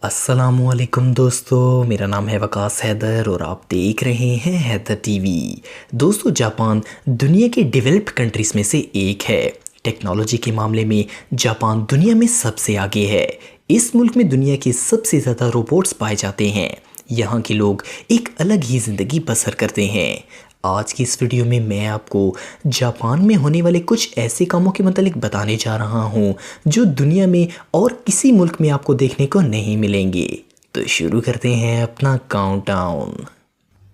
अस्सलामुअलैकुम दोस्तों, मेरा नाम है वकास हैदर और आप देख रहे हैं हैदर टीवी। दोस्तों, जापान दुनिया के डेवलप्ड कंट्रीज़ में से एक है। टेक्नोलॉजी के मामले में जापान दुनिया में सबसे आगे है। इस मुल्क में दुनिया के सबसे ज़्यादा रोबोट्स पाए जाते हैं। यहाँ के लोग एक अलग ही ज़िंदगी बसर करते हैं। आज की इस वीडियो में मैं आपको जापान में होने वाले कुछ ऐसे कामों के मतलब बताने जा रहा हूँ जो दुनिया में और किसी मुल्क में आपको देखने को नहीं मिलेंगे। तो शुरू करते हैं अपना काउंटडाउन।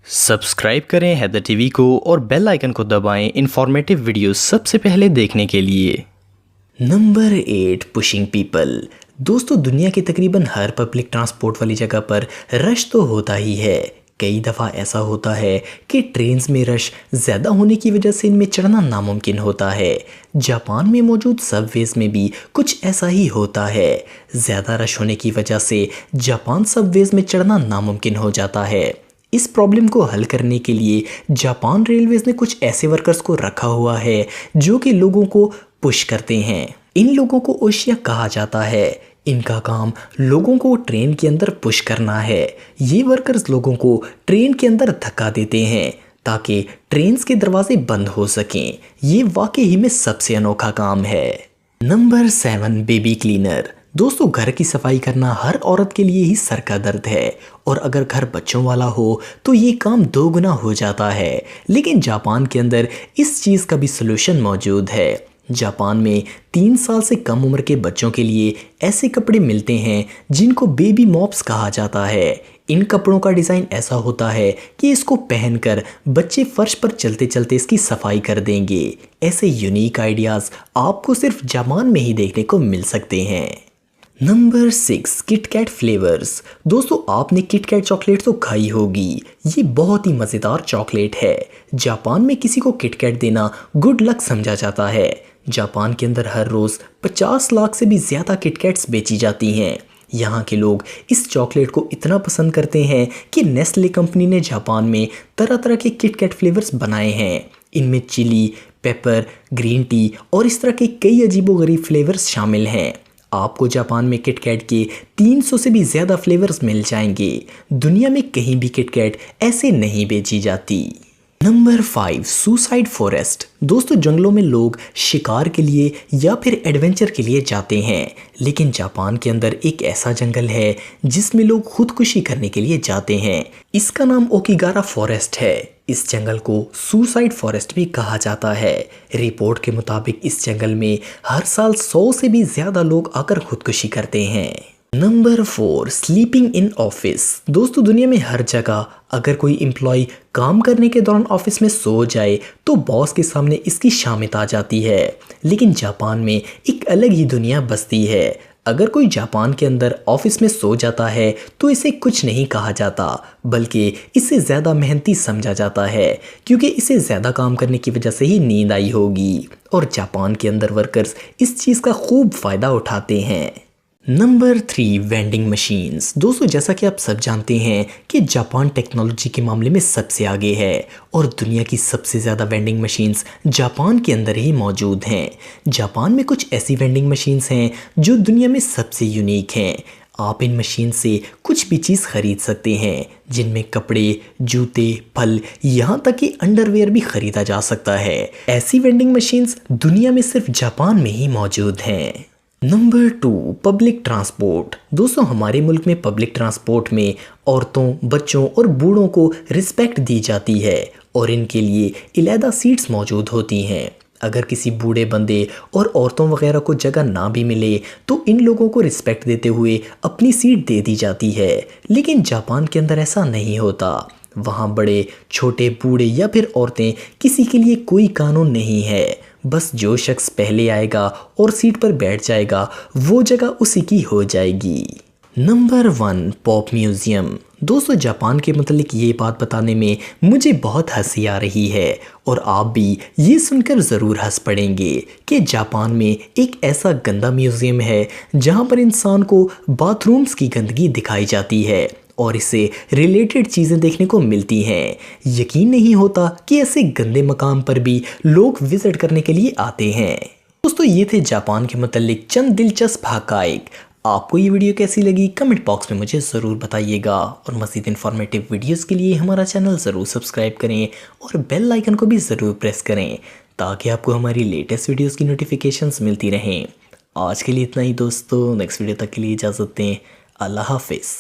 सब्सक्राइब करें हैदर टीवी को और बेल आइकन को दबाएं इंफॉर्मेटिव वीडियो सबसे पहले देखने के लिए। Number 8, pushing people. दोस्तों, दुनिया के तकरीबन हर पब्लिक ट्रांसपोर्ट वाली जगह पर रश तो होता ही है। कई दफ़ा ऐसा होता है कि ट्रेन्स में रश ज़्यादा होने की वजह से इनमें चढ़ना नामुमकिन होता है। जापान में मौजूद सबवेज़ में भी कुछ ऐसा ही होता है। ज़्यादा रश होने की वजह से जापान सबवेज़ में चढ़ना नामुमकिन हो जाता है। इस प्रॉब्लम को हल करने के लिए जापान रेलवेज़ ने कुछ ऐसे वर्कर्स को रखा हुआ है जो कि लोगों को पुश करते हैं। इन लोगों को ओशिया कहा जाता है। इनका काम लोगों को ट्रेन के अंदर पुश करना है। ये वर्कर्स लोगों को ट्रेन के अंदर धक्का देते हैं ताकि ट्रेन्स के दरवाजे बंद हो सकें। ये वाकई ही में सबसे अनोखा काम है। Number 7, baby cleaner. दोस्तों, घर की सफाई करना हर औरत के लिए ही सर का दर्द है और अगर घर बच्चों वाला हो तो ये काम 2 गुना हो जाता है। लेकिन जापान के अंदर इस चीज़ का भी सलूशन मौजूद है। जापान में 3 साल से कम उम्र के बच्चों के लिए ऐसे कपड़े मिलते हैं जिनको बेबी मॉप्स कहा जाता है। इन कपड़ों का डिज़ाइन ऐसा होता है कि इसको पहनकर बच्चे फर्श पर चलते चलते इसकी सफाई कर देंगे। ऐसे यूनिक आइडियाज़ आपको सिर्फ जापान में ही देखने को मिल सकते हैं। Number 6, KitKat flavours. दोस्तों, आपने किटकैट चॉकलेट तो खाई होगी। ये बहुत ही मज़ेदार चॉकलेट है। जापान में किसी को किटकैट देना गुड लक समझा जाता है। जापान के अंदर हर रोज़ 50 लाख से भी ज़्यादा किटकैट्स बेची जाती हैं। यहाँ के लोग इस चॉकलेट को इतना पसंद करते हैं कि नेस्ले कंपनी ने जापान में तरह तरह के किटकैट फ्लेवर्स बनाए हैं। इनमें चिली, पेपर, ग्रीन टी और इस तरह के कई अजीबोगरीब फ्लेवर्स शामिल हैं। आपको जापान में किटकैट के 300 से भी ज़्यादा फ्लेवर्स मिल जाएंगे। दुनिया में कहीं भी किटकैट ऐसे नहीं बेची जाती। Number 5, suicide forest. दोस्तों, जंगलों में लोग शिकार के लिए या फिर एडवेंचर के लिए जाते हैं, लेकिन जापान के अंदर एक ऐसा जंगल है जिसमें लोग खुदकुशी करने के लिए जाते हैं। इसका नाम ओकिगारा फॉरेस्ट है। इस जंगल को सुसाइड फॉरेस्ट भी कहा जाता है। रिपोर्ट के मुताबिक इस जंगल में हर साल 100 से भी ज़्यादा लोग आकर खुदकुशी करते हैं। Number 4, sleeping in office. दोस्तों, दुनिया में हर जगह अगर कोई एम्प्लॉय काम करने के दौरान ऑफिस में सो जाए तो बॉस के सामने इसकी शामित आ जाती है। लेकिन जापान में एक अलग ही दुनिया बसती है। अगर कोई जापान के अंदर ऑफिस में सो जाता है तो इसे कुछ नहीं कहा जाता, बल्कि इसे ज़्यादा मेहनती समझा जाता है क्योंकि इसे ज़्यादा काम करने की वजह से ही नींद आई होगी। और जापान के अंदर वर्कर्स इस चीज़ का खूब फ़ायदा उठाते हैं। Number 3, vending machines. दोस्तों, जैसा कि आप सब जानते हैं कि जापान टेक्नोलॉजी के मामले में सबसे आगे है और दुनिया की सबसे ज़्यादा वेंडिंग मशीन्स जापान के अंदर ही मौजूद हैं। जापान में कुछ ऐसी वेंडिंग मशीन्स हैं जो दुनिया में सबसे यूनिक हैं। आप इन मशीन से कुछ भी चीज़ खरीद सकते हैं, जिनमें कपड़े, जूते, फल, यहाँ तक कि अंडरवेयर भी खरीदा जा सकता है। ऐसी वेंडिंग मशीन्स दुनिया में सिर्फ जापान में ही मौजूद हैं। Number 2, public transport. दोस्तों, हमारे मुल्क में पब्लिक ट्रांसपोर्ट में औरतों, बच्चों और बूढ़ों को रिस्पेक्ट दी जाती है और इनके लिए अलहदा सीट्स मौजूद होती हैं। अगर किसी बूढ़े बंदे और औरतों वगैरह को जगह ना भी मिले तो इन लोगों को रिस्पेक्ट देते हुए अपनी सीट दे दी जाती है। लेकिन जापान के अंदर ऐसा नहीं होता। वहाँ बड़े, छोटे, बूढ़े या फिर औरतें, किसी के लिए कोई कानून नहीं है। बस जो शख्स पहले आएगा और सीट पर बैठ जाएगा वो जगह उसी की हो जाएगी। Number 1, pop museum. दोस्तों, जापान के मतलब ये बात बताने में मुझे बहुत हंसी आ रही है और आप भी ये सुनकर ज़रूर हंस पड़ेंगे कि जापान में एक ऐसा गंदा म्यूज़ियम है जहाँ पर इंसान को बाथरूम्स की गंदगी दिखाई जाती है और इससे रिलेटेड चीज़ें देखने को मिलती हैं। यकीन नहीं होता कि ऐसे गंदे मकाम पर भी लोग विजिट करने के लिए आते हैं। दोस्तों, ये थे जापान के मतलब चंद दिलचस्प हक़ाइक़। आपको ये वीडियो कैसी लगी कमेंट बॉक्स में मुझे ज़रूर बताइएगा, और मज़ीद इन्फॉर्मेटिव वीडियोस के लिए हमारा चैनल ज़रूर सब्सक्राइब करें और बेल आइकन को भी ज़रूर प्रेस करें ताकि आपको हमारी लेटेस्ट वीडियोस की नोटिफिकेशंस मिलती रहें। आज के लिए इतना ही दोस्तों, नेक्स्ट वीडियो तक के लिए इजाज़त दें। अल्लाह हाफिज़।